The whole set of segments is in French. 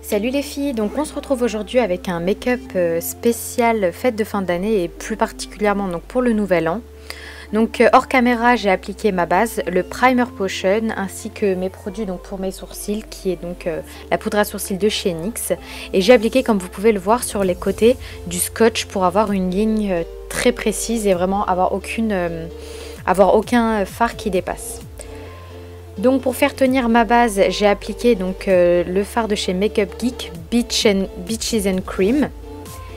Salut les filles, donc on se retrouve aujourd'hui avec un make-up spécial fête de fin d'année et plus particulièrement donc pour le nouvel an. Donc hors caméra j'ai appliqué ma base, le primer potion ainsi que mes produits donc pour mes sourcils qui est donc la poudre à sourcils de chez NYX. Et j'ai appliqué comme vous pouvez le voir sur les côtés du scotch pour avoir une ligne très précise et vraiment avoir aucun fard qui dépasse. Donc pour faire tenir ma base, j'ai appliqué donc le fard de chez Makeup Geek, Beaches and Cream.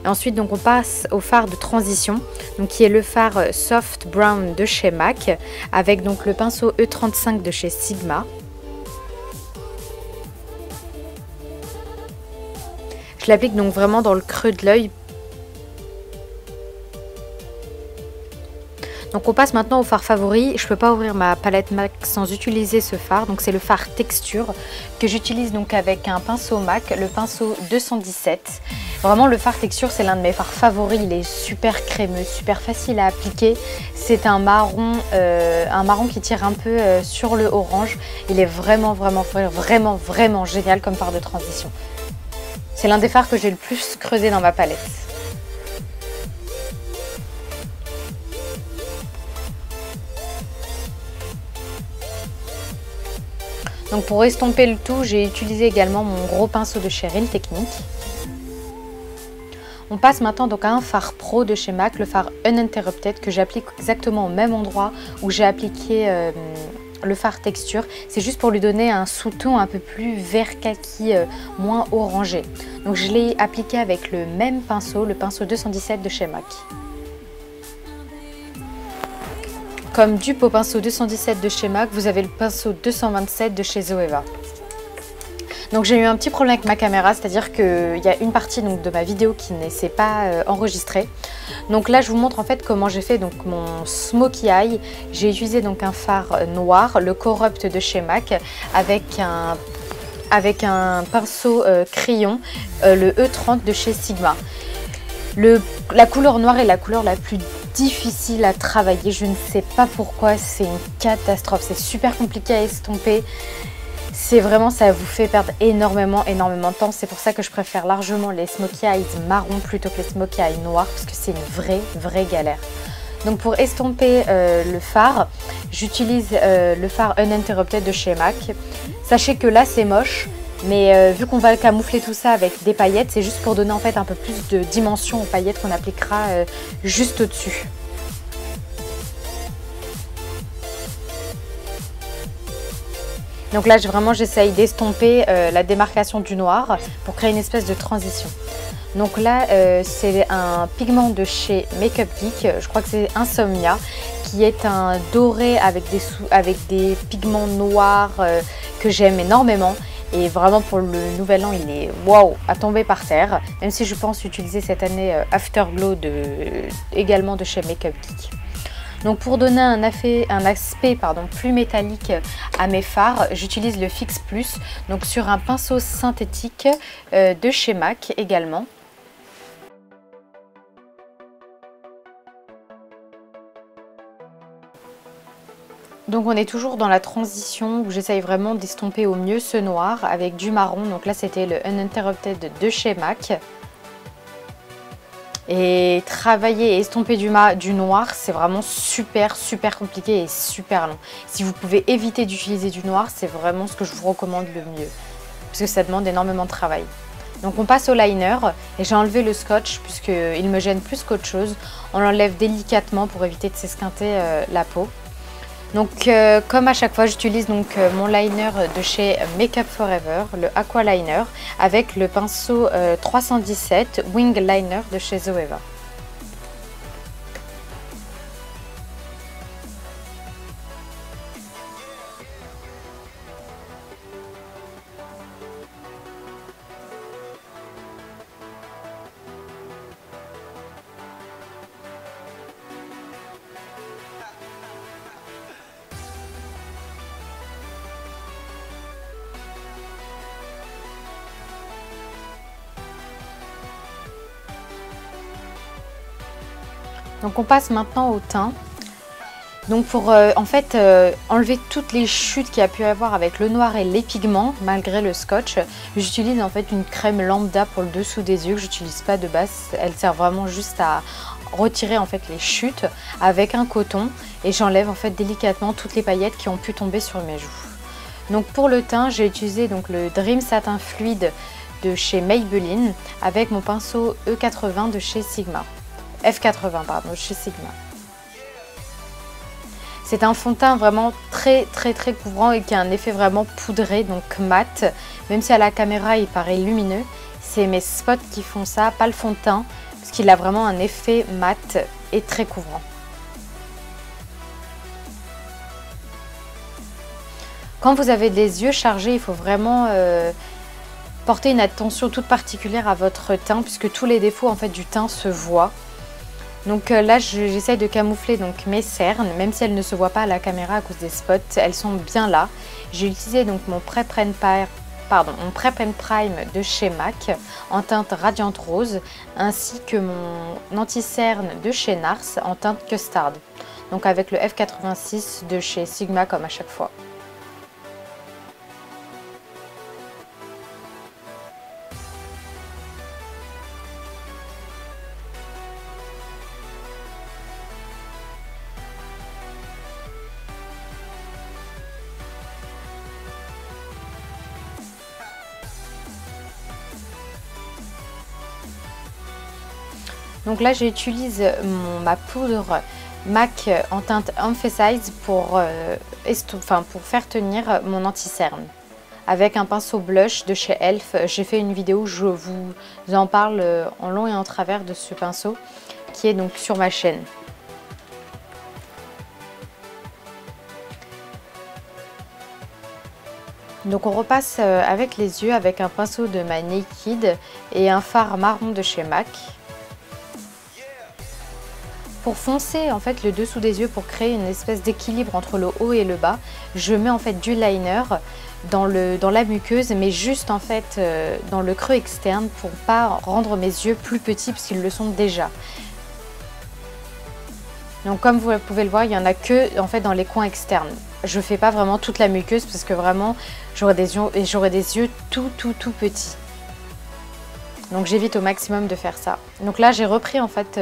Et ensuite donc on passe au fard de transition, donc qui est le fard Soft Brown de chez MAC, avec donc le pinceau E35 de chez Sigma. Je l'applique donc vraiment dans le creux de l'œil. Donc on passe maintenant au fard favori. Je ne peux pas ouvrir ma palette MAC sans utiliser ce fard. Donc c'est le fard texture que j'utilise donc avec un pinceau MAC, le pinceau 217. Vraiment le fard texture c'est l'un de mes fards favoris. Il est super crémeux, super facile à appliquer. C'est un marron qui tire un peu sur le orange. Il est vraiment génial comme fard de transition. C'est l'un des fards que j'ai le plus creusé dans ma palette. Donc pour estomper le tout, j'ai utilisé également mon gros pinceau de chez Real Technique. On passe maintenant donc à un fard pro de chez MAC, le fard Uninterrupted que j'applique exactement au même endroit où j'ai appliqué le fard texture. C'est juste pour lui donner un sous-ton un peu plus vert kaki, moins orangé. Donc je l'ai appliqué avec le même pinceau, le pinceau 217 de chez MAC. Comme dupe au pinceau 217 de chez MAC, vous avez le pinceau 227 de chez Zoeva. Donc j'ai eu un petit problème avec ma caméra, c'est-à-dire qu'il y a une partie donc, de ma vidéo qui ne s'est pas enregistrée. Donc là je vous montre en fait comment j'ai fait donc, mon smokey eye. J'ai utilisé donc un fard noir, le Corrupt de chez MAC, avec un pinceau crayon, le E30 de chez Sigma. La couleur noire est la couleur la plus difficile à travailler, je ne sais pas pourquoi, c'est une catastrophe, c'est super compliqué à estomper, c'est vraiment, ça vous fait perdre énormément de temps, c'est pour ça que je préfère largement les smokey eyes marron plutôt que les smokey eyes noirs, parce que c'est une vraie galère. Donc pour estomper le fard, j'utilise le fard Uninterrupted de chez MAC. Sachez que là c'est moche, mais vu qu'on va camoufler tout ça avec des paillettes, c'est juste pour donner en fait un peu plus de dimension aux paillettes qu'on appliquera juste au-dessus. Donc là j'essaye d'estomper la démarcation du noir pour créer une espèce de transition. Donc là c'est un pigment de chez Makeup Geek, je crois que c'est Insomnia, qui est un doré avec des pigments noirs que j'aime énormément. Et vraiment pour le nouvel an, il est waouh à tomber par terre. Même si je pense utiliser cette année Afterglow également de chez Makeup Geek. Donc pour donner un aspect plus métallique à mes fards, j'utilise le Fix Plus. Donc sur un pinceau synthétique de chez MAC également. Donc on est toujours dans la transition où j'essaye vraiment d'estomper au mieux ce noir avec du marron. Donc là c'était le Uninterrupted de chez MAC. Et travailler et estomper du noir, c'est vraiment super compliqué et super long. Si vous pouvez éviter d'utiliser du noir, c'est vraiment ce que je vous recommande le mieux. Parce que ça demande énormément de travail. Donc on passe au liner et j'ai enlevé le scotch puisqu'il me gêne plus qu'autre chose. On l'enlève délicatement pour éviter de s'esquinter la peau. Donc comme à chaque fois j'utilise donc mon liner de chez Makeup Forever, le Aqua Liner, avec le pinceau 317 Wing Liner de chez Zoeva. Donc on passe maintenant au teint. Donc pour en fait enlever toutes les chutes qu'il y a pu avoir avec le noir et les pigments malgré le scotch, j'utilise en fait une crème lambda pour le dessous des yeux que j'utilise pas de base. Elle sert vraiment juste à retirer en fait les chutes avec un coton et j'enlève en fait délicatement toutes les paillettes qui ont pu tomber sur mes joues. Donc pour le teint, j'ai utilisé donc le Dream Satin Fluide de chez Maybelline avec mon pinceau E80 de chez Sigma. F80 pardon, de chez Sigma. C'est un fond de teint vraiment très couvrant et qui a un effet vraiment poudré, donc mat. Même si à la caméra il paraît lumineux, c'est mes spots qui font ça, pas le fond de teint, parce qu'il a vraiment un effet mat et très couvrant. Quand vous avez des yeux chargés, il faut vraiment porter une attention toute particulière à votre teint, puisque tous les défauts en fait du teint se voient. Donc là, j'essaye de camoufler donc mes cernes, même si elles ne se voient pas à la caméra à cause des spots, elles sont bien là. J'ai utilisé donc mon Prep and Prime de chez MAC en teinte Radiante Rose, ainsi que mon anti-cerne de chez NARS en teinte Custard. Donc avec le F86 de chez Sigma comme à chaque fois. Donc là, j'utilise ma poudre MAC en teinte Emphasize pour faire tenir mon anti-cerne. Avec un pinceau blush de chez Elf, j'ai fait une vidéo où je vous en parle en long et en travers de ce pinceau qui est donc sur ma chaîne. Donc on repasse avec les yeux avec un pinceau de ma Naked et un fard marron de chez MAC. Pour foncer en fait le dessous des yeux pour créer une espèce d'équilibre entre le haut et le bas, je mets en fait du liner dans la muqueuse, mais juste en fait dans le creux externe pour pas rendre mes yeux plus petits parce qu'ils le sont déjà. Donc comme vous pouvez le voir, il y en a que en fait dans les coins externes. Je fais pas vraiment toute la muqueuse parce que vraiment j'aurais des yeux tout petits. Donc j'évite au maximum de faire ça. Donc là j'ai repris en fait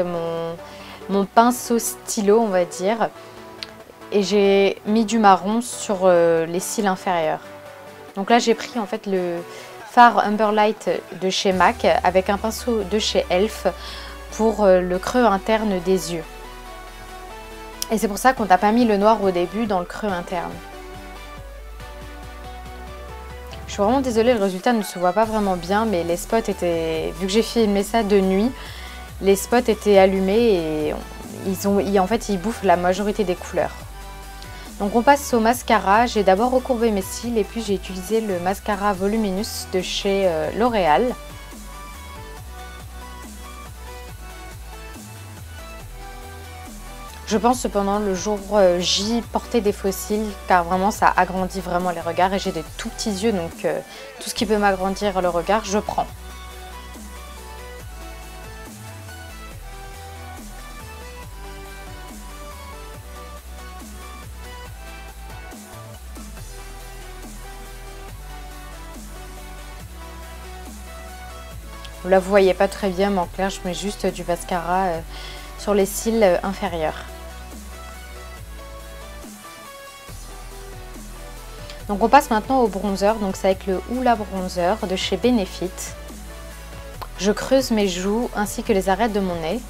mon pinceau stylo on va dire et j'ai mis du marron sur les cils inférieurs. Donc là j'ai pris en fait le fard Umber Light de chez MAC avec un pinceau de chez Elf pour le creux interne des yeux. Et c'est pour ça qu'on n'a pas mis le noir au début dans le creux interne. Je suis vraiment désolée, le résultat ne se voit pas vraiment bien, mais les spots étaient, vu que j'ai filmé ça de nuit, les spots étaient allumés et en fait ils bouffent la majorité des couleurs. Donc on passe au mascara. J'ai d'abord recourbé mes cils et puis j'ai utilisé le mascara Voluminous de chez L'Oréal. Je pense cependant le jour J porter des faux cils car vraiment ça agrandit vraiment les regards et j'ai des tout petits yeux donc tout ce qui peut m'agrandir le regard je prends. Là vous voyez pas très bien mais en clair je mets juste du mascara sur les cils inférieurs. Donc on passe maintenant au bronzer, donc c'est avec le Hoola Bronzer de chez Benefit. Je creuse mes joues ainsi que les arêtes de mon nez.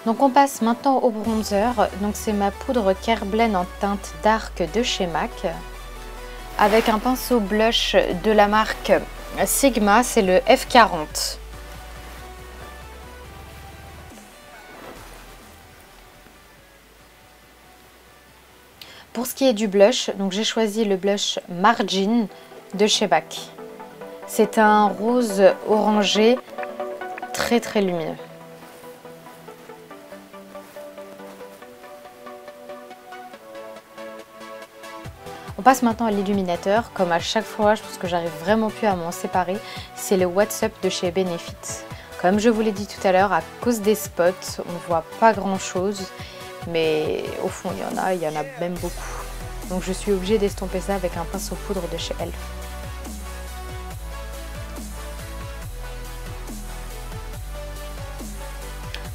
Donc on passe maintenant au bronzer, donc c'est ma poudre Care Blend en teinte dark de chez MAC avec un pinceau blush de la marque Sigma, c'est le F40. Pour ce qui est du blush, donc j'ai choisi le blush Margin de chez MAC. C'est un rose orangé très lumineux. passe maintenant à l'illuminateur. Comme à chaque fois, je pense que j'arrive vraiment plus à m'en séparer. C'est le What's Up de chez Benefit. Comme je vous l'ai dit tout à l'heure, à cause des spots, on ne voit pas grand chose. Mais au fond, il y en a même beaucoup. Donc je suis obligée d'estomper ça avec un pinceau poudre de chez Elf.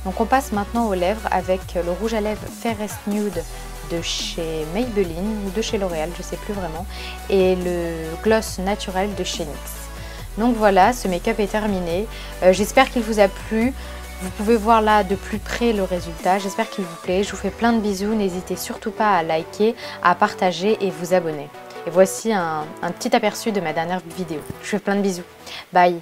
Donc on passe maintenant aux lèvres avec le rouge à lèvres Fairest Nude de chez Maybelline ou de chez L'Oréal, je ne sais plus vraiment, et le gloss naturel de chez NYX. Donc voilà, ce make-up est terminé. J'espère qu'il vous a plu. Vous pouvez voir là de plus près le résultat. J'espère qu'il vous plaît. Je vous fais plein de bisous. N'hésitez surtout pas à liker, à partager et vous abonner. Et voici un petit aperçu de ma dernière vidéo. Je vous fais plein de bisous. Bye!